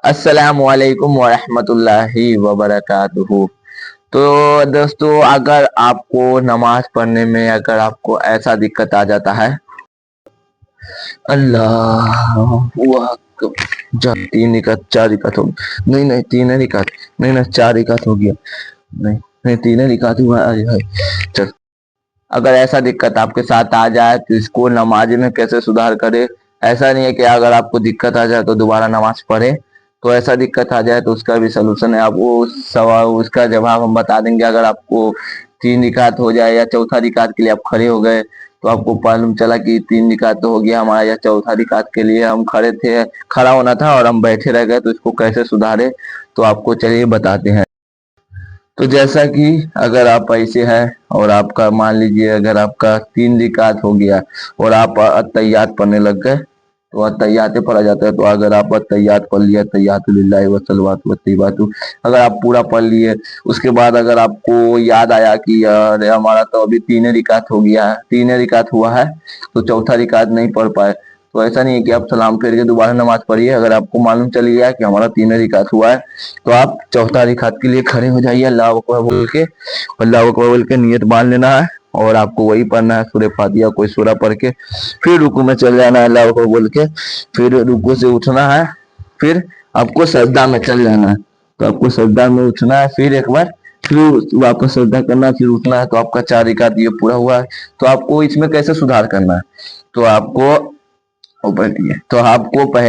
अस्सलामुअलैकुम वरहमतुल्लाहि वबरकातुहू। तो दोस्तों, अगर आपको नमाज पढ़ने में अगर आपको ऐसा दिक्कत आ जाता है, अल्लाह तीन रिकात चार रिकात हो नहीं नहीं तीन रिकात नहीं ना चार रिकात हो गया, नहीं नहीं तीन रिकात हुआ। चल, अगर ऐसा दिक्कत आपके साथ आ जाए तो इसको नमाज में कैसे सुधार करे। ऐसा नहीं है कि अगर आपको दिक्कत आ जाए तो दोबारा नमाज पढ़े। तो ऐसा दिक्कत आ जाए तो उसका भी सलूशन है, आपको सवाल उसका जवाब हम बता देंगे। अगर आपको तीन रिकात हो जाए या चौथा रिकात के लिए आप खड़े हो गए तो आपको मालूम चला कि तीन रिकात तो हो गया हमारा, या चौथा रिकात के लिए हम खड़े थे, खड़ा होना था और हम बैठे रह गए, तो इसको कैसे सुधारे तो आपको चलिए बताते हैं। तो जैसा कि अगर आप ऐसे हैं और आपका मान लीजिए अगर आपका तीन रिकात हो गया और आप अत्तहियात पढ़ने लग गए तो अत्तहियात पढ़ा जाता है। तो अगर आप अत्तहियात पढ़ लिया, तहियातु लिल्लाहि व सलवातु व तय्यबातु, अगर आप पूरा पढ़ लिए, उसके बाद अगर आपको याद आया कि यार हमारा तो अभी तीन रिकात हो गया है, तीन रिकात हुआ है तो चौथा रिकात नहीं पढ़ पाए, तो ऐसा नहीं है कि आप सलाम फेर के दोबारा नमाज पढ़िए। अगर आपको मालूम चल गया कि हमारा तीन रिकात हुआ है तो आप चौथा रिकात के लिए खड़े हो जाइए, अल्लाह अकबर बोल के, अल्लाह अकबर बोल के नियत बांध लेना है और आपको वही पढ़ना है, सूरह फातिहा कोई सूरह पढ़ के फिर रुकू में चल जाना है, अल्लाह अकबर बोल के फिर रुकू से उठना है, फिर आपको सजदा में चल जाना है। तो आपको सजदा में उठना है, फिर एक बार फिर वापस सजदा करना है, फिर उठना है। तो आपका चार रिकात ये पूरा हुआ है। तो आपको इसमें कैसे सुधार करना है, तो आपको ऊपर तो आपको पहले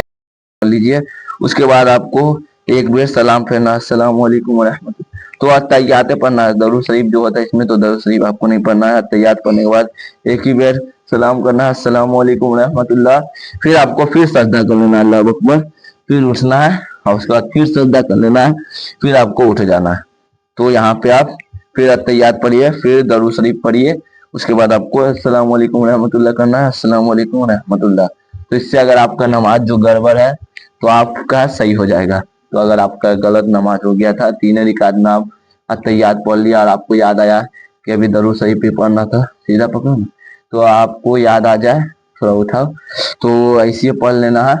लीजिए, उसके बाद आपको एक बेर सलाम फेरना, अस्सलाम वालेकुम रहमतुल्लाह। तो अत्तहियात पढ़ना है, दरूद शरीफ जो होता है इसमें, तो दरूद शरीफ आपको नहीं पढ़ना है। अत्तहियात पढ़ने के बाद एक ही बेर सलाम करना है, अस्सलाम वालेकुम रहमतुल्लाह। फिर आपको फिर सजदा कर लेना है, अल्लाहु अकबर, फिर उठना है और उसके बाद फिर सजदा कर लेना है, फिर आपको उठ जाना है। तो यहाँ पे आप फिर अत्तहियात पढ़िए, फिर दरूद शरीफ पढ़िए, उसके बाद आपको अस्सलाम वालेकुम रहमतुल्लाह करना है, अस्सलाम वालेकुम रहमतुल्लाह। तो इससे अगर आपका नमाज जो गड़बड़ है तो आपका सही हो जाएगा। तो अगर आपका गलत नमाज हो गया था, तीन रिकात में आप अत्तहियात पढ़ लिया और आपको याद आया कि अभी दरूद शरीफ पे पढ़ना था, सीधा पकड़ो ना, तो आपको याद आ जाए, थोड़ा उठाओ, तो ऐसे पढ़ लेना है।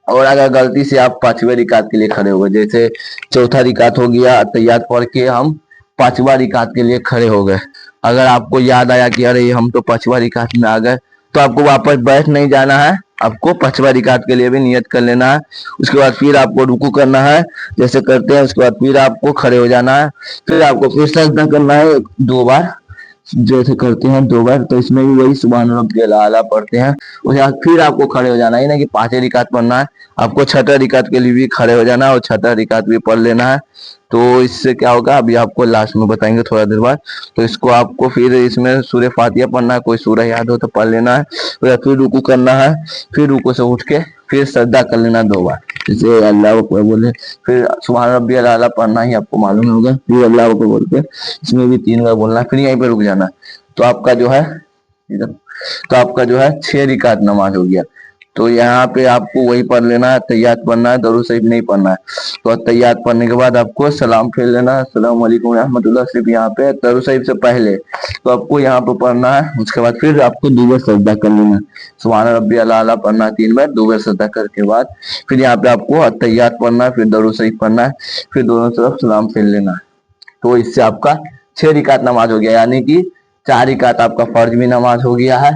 और अगर गलती से आप पांचवें रिकात के लिए खड़े हो गए, जैसे चौथा रिकात हो गया, अत्तहियात पढ़ के हम पांचवा रिकात के लिए खड़े हो गए, अगर आपको याद आया कि अरे हम तो पांचवा रिकात में आ गए, तो आपको वापस बैठ नहीं जाना है, आपको पांचवा रिकात के लिए भी नियत कर लेना है। उसके बाद फिर आपको रुकू करना है जैसे करते हैं, उसके बाद फिर आपको खड़े हो जाना है, फिर आपको फिर सजदा करना है दो बार जैसे करते हैं दो बार। तो इसमें भी वही सुभान रब्बियल आला पढ़ते हैं, उसके बाद फिर आपको खड़े हो जाना है, ना कि पांचवें रिकात पढ़ना है, आपको छठा रिकात के लिए भी खड़े हो जाना है और छठा रिकात भी पढ़ लेना है। तो इससे क्या होगा अभी आपको लास्ट में बताएंगे थोड़ा देर बाद। तो इसको आपको फिर इसमें सूरह फातिहा पढ़ना है, कोई सूरह याद हो तो पढ़ लेना है, फिर रुकू करना है, फिर रुकू से उठ के फिर सजदा कर लेना दो बार, जैसे अल्लाह अकबर बोले, फिर सुभान रब्बियल आला पढ़ना ही आपको मालूम होगा, फिर अल्लाह अकबर बोल के इसमें भी तीन बार बोलना है, फिर यहीं पे रुक जाना है। तो आपका जो है इधर, तो आपका जो है छह रिकात नमाज हो गया। तो यहाँ पे आपको वही पढ़ लेना है, तैयात पढ़ना है, दरूद शरीफ नहीं पढ़ना है। तो तैयात पढ़ने के बाद आपको सलाम फेर लेना है, अस्सलाम वालेकुम रहमतुल्लाह, सिर्फ यहाँ पे दरूद शरीफ से पहले तो आपको यहाँ पे पढ़ना है। उसके बाद फिर आपको दो बार सजदा कर लेना है, सुभान रब्बियल आला पढ़ना है तीन बार, दो बार सजदा करने के बाद फिर यहाँ पे आपको तैयात पढ़ना है, फिर दरूद शरीफ पढ़ना है, फिर दोनों तरफ सलाम फेर लेना है। तो इससे आपका छह रिकात नमाज हो गया, यानी कि चार रिकात आपका फर्ज भी नमाज हो गया है,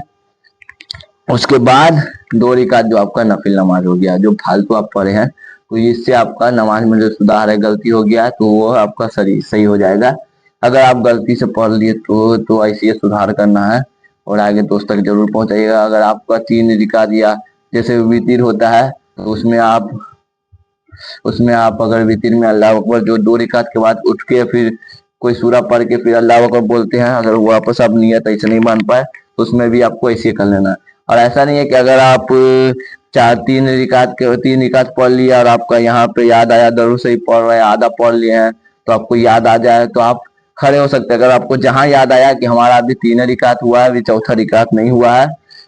उसके बाद दो रिकात जो आपका नफिल नमाज हो गया, जो फालतू आप पढ़े हैं। तो इससे आपका नमाज में जो सुधार है, गलती हो गया तो वो आपका सही हो जाएगा। अगर आप गलती से पढ़ लिए तो ऐसे सुधार करना है और आगे दोस्त तक जरूर पहुंचाइएगा। अगर आपका तीन रिकात या जैसे वितिर होता है तो उसमें आप अगर वितिर में अल्लाह अकबर जो दो रिकात के बाद उठ के फिर कोई सूरा पढ़ के फिर अल्लाह अकबर बोलते हैं, अगर वापस आप नियत ऐसे नहीं मान पाए तो उसमें भी आपको ऐसे कर लेना है। और ऐसा नहीं है कि अगर आप तीन रिकात पढ़ लिया और आपका यहाँ पे याद आया दरूद शरीफ पढ़ रहे हैं, आधा पढ़ लिए हैं, तो आपको याद आ जाए तो आप खड़े हो सकते हैं। अगर आपको जहां याद आया कि हमारा अभी तीन रिकात हुआ है, अभी चौथा रिकात नहीं हुआ है,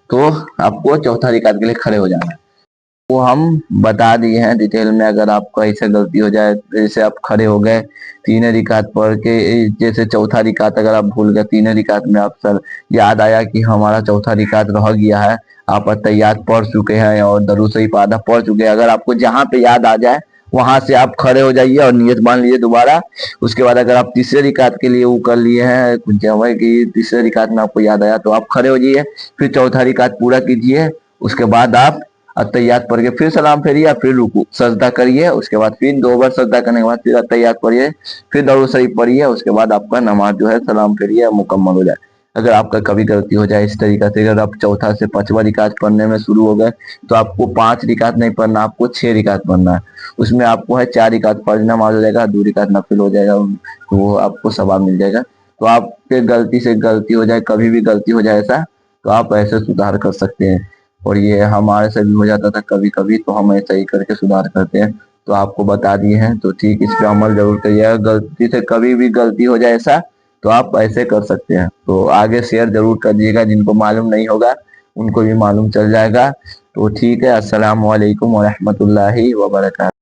तो आपको चौथा रिकात के लिए खड़े हो जाना है। वो हम बता दिए हैं डिटेल में। अगर आपको ऐसे गलती हो जाए, जैसे आप खड़े हो गए तीन रिकात पढ़ के, जैसे चौथा रिकात अगर आप भूल गए, तीन रिकात में आप सर याद आया कि हमारा चौथा रिकात रह गया है, आप तैयात पढ़ चुके हैं और दरूद शरीफ आधा पढ़ चुके हैं, अगर आपको जहां पे याद आ जाए वहां से आप खड़े हो जाइए और नियत मान लीजिए दोबारा। उसके बाद अगर आप तीसरे रिकात के लिए वो कर लिए हैं कुछ जमा कि तीसरे रिकात में आपको याद आया तो आप खड़े हो जाइए, फिर चौथा रिकात पूरा कीजिए। उसके बाद आप अत्तहियात पढ़ के फिर सलाम फेरिए या फिर रुकू सजदा करिए। उसके बाद फिर 2 बार सजदा करने के बाद फिर अत्तहियात पढ़िए, फिर दरूद शरीफ पढ़िए। उसके बाद आपका नमाज जो है सलाम फेरिए मुकम्मल हो जाए। अगर आपका कभी गलती हो जाए इस तरीका से, अगर आप चौथा से पांचवा रिकात पढ़ने में शुरू हो गए तो आपको 5 रिकात नहीं पढ़ना, आपको 6 रिकात पढ़ना है। उसमें आपको है 4 रिकात फर्ज नमाज हो जाएगा, 2 रिकात नफिल हो जाएगा, तो वो आपको सवाब मिल जाएगा। तो आपके गलती से गलती हो जाए, कभी भी गलती हो जाए ऐसा, तो आप ऐसे सुधार कर सकते हैं। और ये हमारे से भी हो जाता था कभी कभी, तो हम ऐसा ही करके सुधार करते हैं। तो आपको बता दिए हैं, तो ठीक इस पे अमल जरूर करिएगा। गलती से कभी भी गलती हो जाए ऐसा, तो आप ऐसे कर सकते हैं। तो आगे शेयर जरूर करिएगा, जिनको मालूम नहीं होगा उनको भी मालूम चल जाएगा। तो ठीक है, अस्सलाम वालेकुम व रहमतुल्लाहि व बरकातहू।